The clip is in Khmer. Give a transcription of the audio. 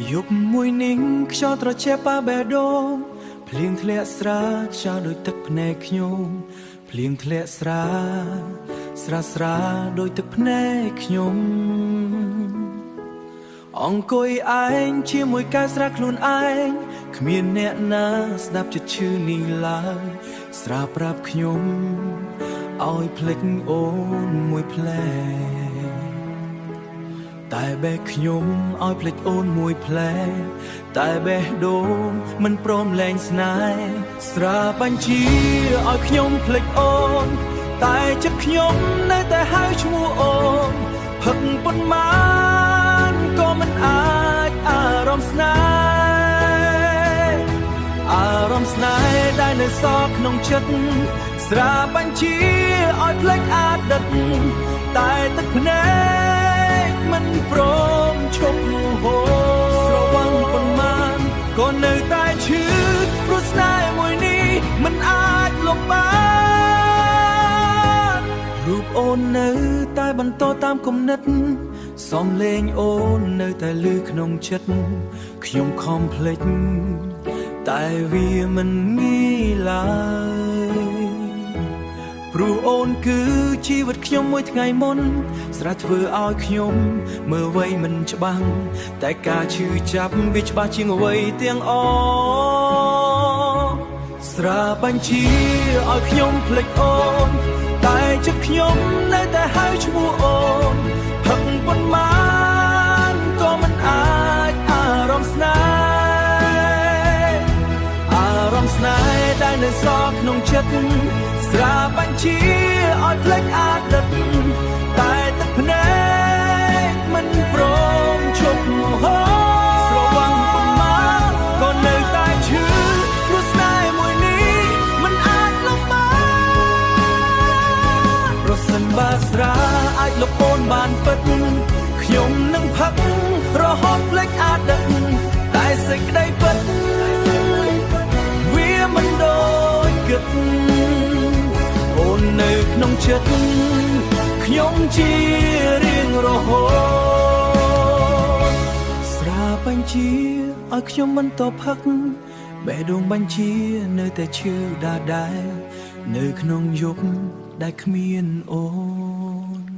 យប់មួយនេះខ្យល់ត្រជាក់ប៉ាបេះដូងភ្លៀងធ្លាក់ស្រាខ្យល់ដូចទឹកភ្នែកខ្ញុំភ្លៀងធ្លាក់ស្រាស្រាដូចទឹកភ្នែកខ្ញុំអង្គុយឯងជាមួយកាយស្រាខ្លួនឯងគ្មានអ្នកណាស្ដាប់ចិត្តឈឺនេះឡើយស្រាប្រាប់ខ្ញុំឲ្យភ្លេចអូនមួយផ្លែតែបេះខ្ញុំឲ្យភ្លេចអូនមួយផ្លែតែបេះដូងមិនព្រមលែងស្នេហ៍ស្រាបញ្ជាឲ្យខ្ញុំភ្លេចអូនតែចិត្តខ្ញុំនៅតែហៅឈ្មោះអូនផឹកប៉ុន្មានក៏មិនអាចអារម្មណ៍ស្នេហ៍ដែលនៅសល់ក្នុងចិត្តស្រាបញ្ជាឲ្យភ្លេចអតីតតែទឹកភ្នែកមិនព្រមឈប់ហូរស្រវឹងប៉ុន្មានក៏នៅតែឈឺព្រោះស្នេហ៍មួយនេះមិនអាចលុបបានរូបអូននៅតែបន្តតាមគំនិតសំឡេងអូននៅតែឮក្នុងចិត្តខ្ញុំខំភ្លេចតែវាមិនងាយឡើយព្រោះអូនគឺជីវិតខ្ញុំមួយថ្ងៃមុនស្រាប់ធ្វើឲ្យខ្ញុំមើលអ្វីមិនច្បាស់តែការឈឺចាប់វាច្បាស់ជាងអ្វីទាំងអស់ស្រាប់បញ្ជាឲ្យខ្ញុំភ្លេចអូនតែចិត្តខ្ញុំនៅតែហៅឈ្មោះអូនផឹកប៉ុន្មានក៏មិនអាចអារម្មណ៍ស្នេហ៍ដែលនៅសល់ក្នុងចិត្តស្រាប់បញ្ជាឲ្យភ្លេចអតីតតែទឹកភ្នែកមិនព្រមឈប់ហូរស្រវឹងប៉ុន្មានក៏នៅតែឈឺព្រោះស្នេហ៍មួយនេះមិនអាចលុបបានប្រសិនបើស្រាអាចលុបអូនបានពិតខ្ញុំនឹងផឹករហូតភ្លេចអតីតតែសេចក្តីពិតវាមិនដូចគិតអូននៅក្នុងចិត្តខ្ញុំជារៀងរហូតស្រាប់បញ្ជាឲ្យខ្ញុំបន្តផឹកបេះដូងបញ្ជានៅតែឈឺដាដែលនៅក្នុងយប់ដែលគ្មានអូន